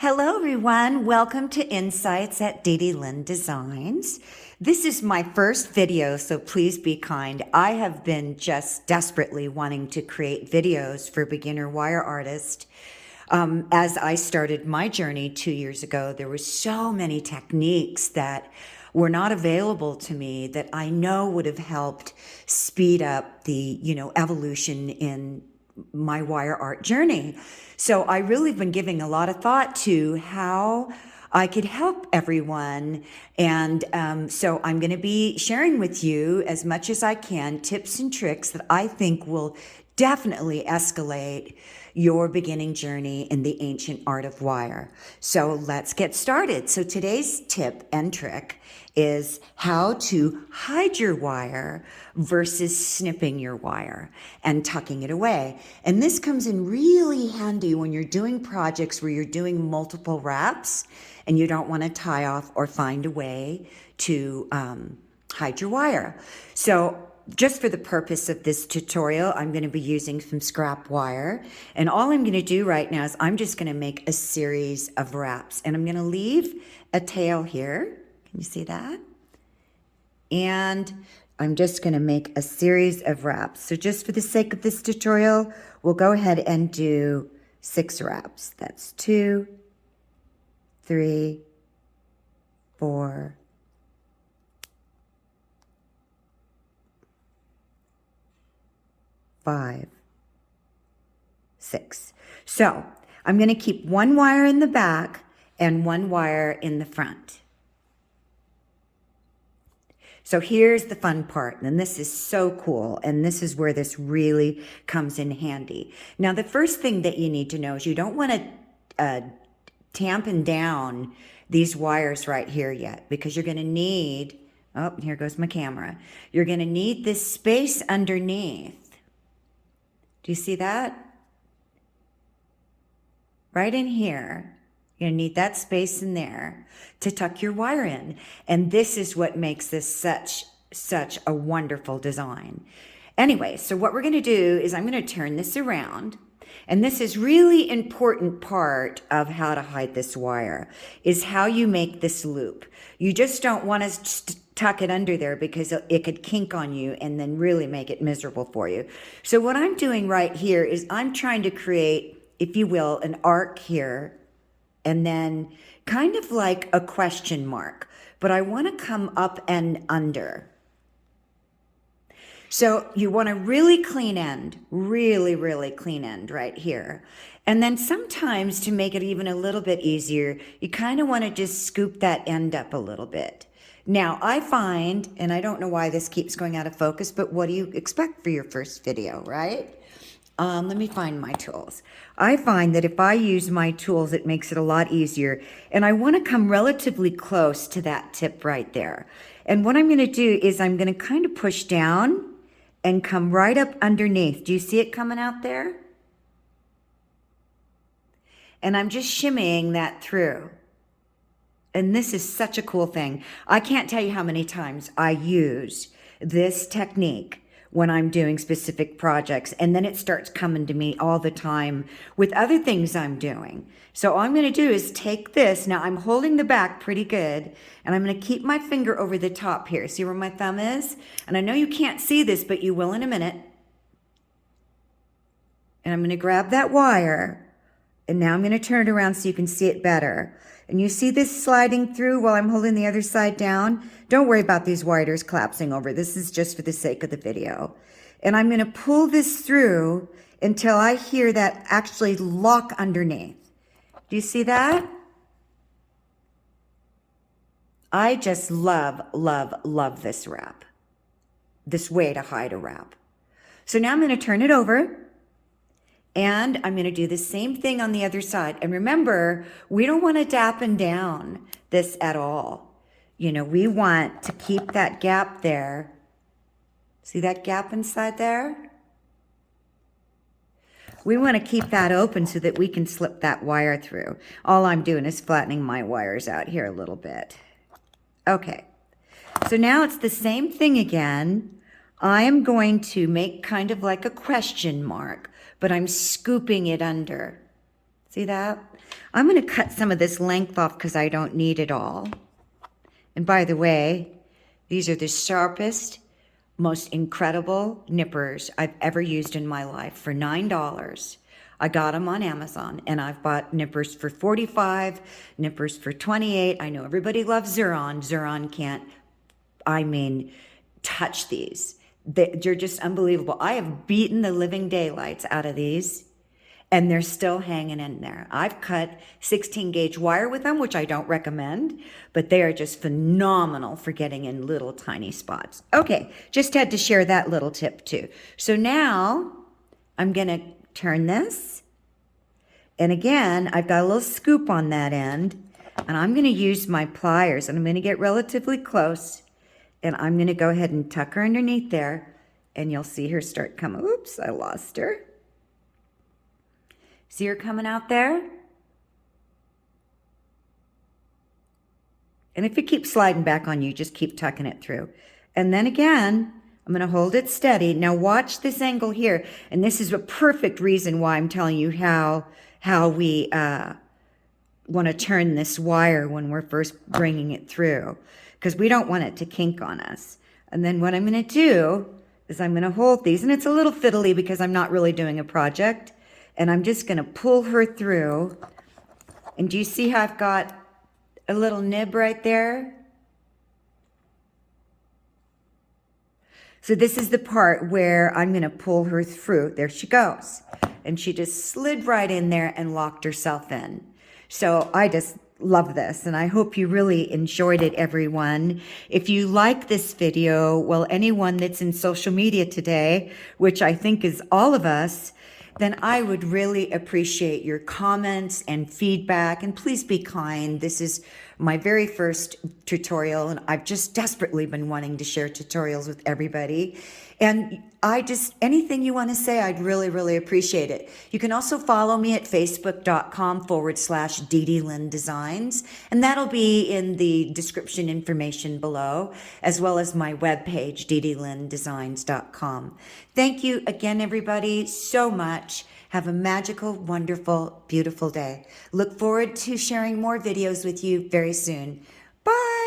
Hello, everyone. Welcome to Insights at DD Lynn Designs. This is my first video, so please be kind. I have been just desperately wanting to create videos for beginner wire artists. As I started my journey 2 years ago, there were so many techniques that were not available to me that I know would have helped speed up the, evolution in my wire art journey. So I really have been giving a lot of thought to how I could help everyone. And so I'm going to be sharing with you as much as I can tips and tricks that I think will definitely escalate your beginning journey in the ancient art of wire. So let's get started. So today's tip and trick is how to hide your wire versus snipping your wire and tucking it away. And this comes in really handy when you're doing projects where you're doing multiple wraps and you don't want to tie off or find a way to hide your wire. So just for the purpose of this tutorial, I'm going to be using some scrap wire. And all I'm going to do right now is I'm just going to make a series of wraps. And I'm going to leave a tail here. Can you see that? And I'm just going to make a series of wraps. So just for the sake of this tutorial, we'll go ahead and do 6 wraps. That's 2, 3, 4, 5, 6. So I'm going to keep 1 wire in the back and 1 wire in the front. So here's the fun part, and this is so cool, and this is where this really comes in handy. Now, the first thing that you need to know is you don't want to tampen down these wires right here yet, because you're going to need, oh, here goes my camera. You're going to need this space underneath. Do you see that? Right in here. You're going to need that space in there to tuck your wire in. And this is what makes this such a wonderful design. Anyway, so what we're going to do is I'm going to turn this around. And this is really important part of how to hide this wire, is how you make this loop. You just don't want to tuck it under there because it could kink on you and then really make it miserable for you. So what I'm doing right here is I'm trying to create, if you will, an arc here, and then kind of like a question mark, but I want to come up and under. So you want a really clean end, really clean end right here. And then sometimes to make it even a little bit easier, you kind of want to just scoop that end up a little bit. Now I find, and I don't know why this keeps going out of focus, but what do you expect for your first video, right? Let me find my tools. I find that if I use my tools, it makes it a lot easier. And I want to come relatively close to that tip right there. And what I'm going to do is I'm going to kind of push down and come right up underneath. Do you see it coming out there? And I'm just shimmying that through. And this is such a cool thing. I can't tell you how many times I use this technique when I'm doing specific projects, and then it starts coming to me all the time with other things I'm doing. So all I'm going to do is take this. Now I'm holding the back pretty good, and I'm going to keep my finger over the top here. See where my thumb is? And I know you can't see this, but you will in a minute. And I'm going to grab that wire, and now I'm going to turn it around so you can see it better. And you see this sliding through while I'm holding the other side down? Don't worry about these wires collapsing over. This is just for the sake of the video. And I'm going to pull this through until I hear that actually lock underneath. Do you see that? I just love this wrap. This way to hide a wrap. So now I'm going to turn it over. And I'm going to do the same thing on the other side. And remember, we don't want to dampen down this at all. You know, we want to keep that gap there. See that gap inside there? We want to keep that open so that we can slip that wire through. All I'm doing is flattening my wires out here a little bit. Okay. So now it's the same thing again. I am going to make kind of like a question mark, but I'm scooping it under. See that? I'm going to cut some of this length off because I don't need it all. And by the way, these are the sharpest, most incredible nippers I've ever used in my life for $9. I got them on Amazon, and I've bought nippers for $45, nippers for $28. I know everybody loves Xuron. Xuron can't, touch these. They're just unbelievable. I have beaten the living daylights out of these, and they're still hanging in there. I've cut 16 gauge wire with them, which I don't recommend, but they are just phenomenal for getting in little tiny spots. Okay, just had to share that little tip too. So now I'm gonna turn this, and again, I've got a little scoop on that end, and I'm gonna use my pliers, and I'm gonna get relatively close, and I'm gonna go ahead and tuck her underneath there, and you'll see her start coming. Oops, I lost her. See her coming out there? And if it keeps sliding back on you, just keep tucking it through. And then again, I'm going to hold it steady. Now watch this angle here. And this is a perfect reason why I'm telling you how we want to turn this wire when we're first bringing it through, because we don't want it to kink on us. And then what I'm going to do is I'm going to hold these, and it's a little fiddly because I'm not really doing a project. And I'm just going to pull her through. And do you see how I've got a little nib right there? So this is the part where I'm going to pull her through. There she goes. And she just slid right in there and locked herself in. So I just love this, and I hope you really enjoyed it, everyone. If you like this video, well, anyone that's in social media today, which I think is all of us, then I would really appreciate your comments and feedback. And please be kind. This is my very first tutorial, and I've just desperately been wanting to share tutorials with everybody. And anything you want to say, I'd really, really appreciate it. You can also follow me at facebook.com/DD Lynn Designs, and that'll be in the description information below, as well as my webpage, ddlynndesigns.com. Thank you again, everybody, so much. Have a magical, wonderful, beautiful day. Look forward to sharing more videos with you very soon. Bye.